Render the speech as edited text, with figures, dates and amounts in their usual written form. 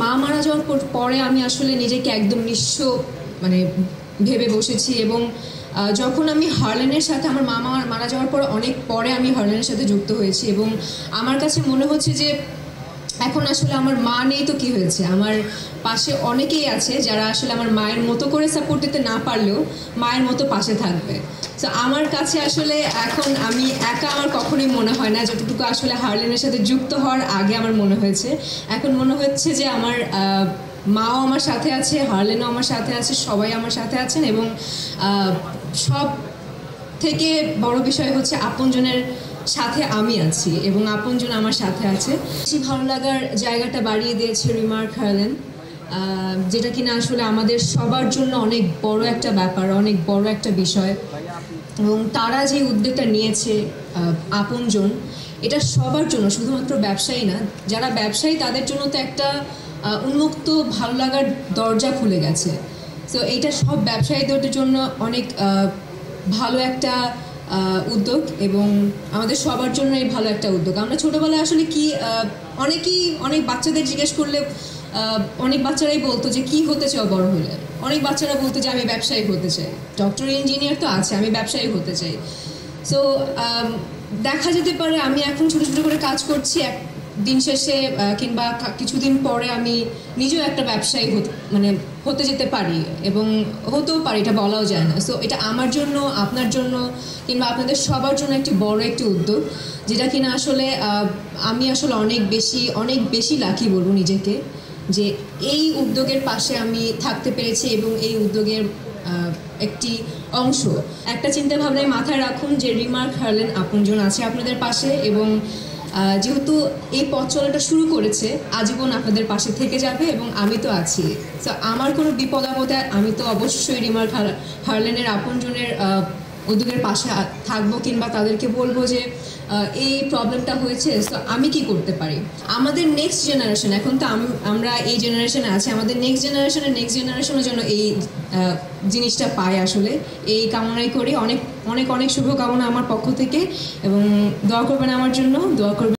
মা মারা যাওয়ার পরে আমি আসলে নিজেকে একদম নিঃস্ব মানে ভেবে বসেছি এবং যখন আমি হার্লেনের সাথে আমার মা মারা যাওয়ার পর অনেক পরে আমি হার্লেনের সাথে যুক্ত হয়েছি এবং আমার কাছে মনে হচ্ছে যে এখন আসলে আমার মা নেই তো কী হয়েছে, আমার পাশে অনেকেই আছে যারা আসলে আমার মায়ের মতো করে সাপোর্ট দিতে না পারলেও মায়ের মতো পাশে থাকবে। তো আমার কাছে আসলে এখন আমি একা আমার কখনোই মনে হয় না, যতটুকু আসলে হার্লেনের সাথে যুক্ত হওয়ার আগে আমার মনে হয়েছে। এখন মনে হচ্ছে যে আমার মাও আমার সাথে আছে, হার্লেনও আমার সাথে আছে, সবাই আমার সাথে আছেন এবং সব থেকে বড় বিষয় হচ্ছে আপনজনের সাথে আমি আছি এবং আপনজন আমার সাথে আছে। বেশি ভালো লাগার জায়গাটা বাড়িয়ে দিয়েছে রিমার্ক হার্লেন, যেটা কিনা আসলে আমাদের সবার জন্য অনেক বড় একটা ব্যাপার, অনেক বড় একটা বিষয় এবং তারা যে উদ্যোগটা নিয়েছে আপনজন, এটা সবার জন্য, শুধুমাত্র ব্যবসায়ী না, যারা ব্যবসায়ী তাদের জন্য তো একটা উন্মুক্ত ভালো লাগার দরজা খুলে গেছে। তো এইটা সব ব্যবসায়ীদের জন্য অনেক ভালো একটা উদ্যোগ এবং আমাদের সবার জন্য এই ভালো একটা উদ্যোগ। আমরা ছোটোবেলায় আসলে কি অনেক বাচ্চাদের জিজ্ঞেস করলে অনেক বাচ্চারাই বলতো যে কি হতে চাও বড় হলে, অনেক বাচ্চারা বলতো যে আমি ব্যবসায়ী হতে চাই, ডক্টর ইঞ্জিনিয়ার তো আছে, আমি ব্যবসায়ী হতে চাই। সো দেখা যেতে পারে আমি এখন ছোটো ছোটো করে কাজ করছি, দিন শেষে কিংবা কিছুদিন পরে আমি নিজেও একটা ব্যবসায়ী হতে যেতে পারি এবং হতেও পারি, এটা বলাও যায় না। সো এটা আমার জন্য, আপনার জন্য কিংবা আপনাদের সবার জন্য একটি বড় একটি উদ্যোগ, যেটা কিনা আসলে আমি আসলে অনেক বেশি লাকি বলবো নিজেকে যে এই উদ্যোগের পাশে আমি থাকতে পেরেছি এবং এই উদ্যোগের একটি অংশ। একটা চিন্তা ভাবনায় মাথায় রাখুন যে রিমার্ক হার্লেন আপনজন আছে আপনাদের পাশে এবং যেহেতু এই পথ চলাটা শুরু করেছে, আজীবন আপনাদের পাশে থেকে যাবে এবং আমি তো আছি। তো আমার কোনো বিপদ আপদে আমি তো অবশ্যই রিমার্ক হার্লেনের আপনজনের উদ্যোগের পাশে থাকবো কিংবা তাদেরকে বলবো যে এই প্রবলেমটা হয়েছে, তো আমি কি করতে পারি। আমাদের নেক্সট জেনারেশন, এখন তো আমরা এই জেনারেশনে আছি, আমাদের নেক্সট জেনারেশনের জন্য এই জিনিসটা পায় আসলে, এই কামনাই করি। অনেক অনেক অনেক শুভকামনা আমার পক্ষ থেকে এবং দোয়া করবেন আমার জন্য, দোয়া করবেন।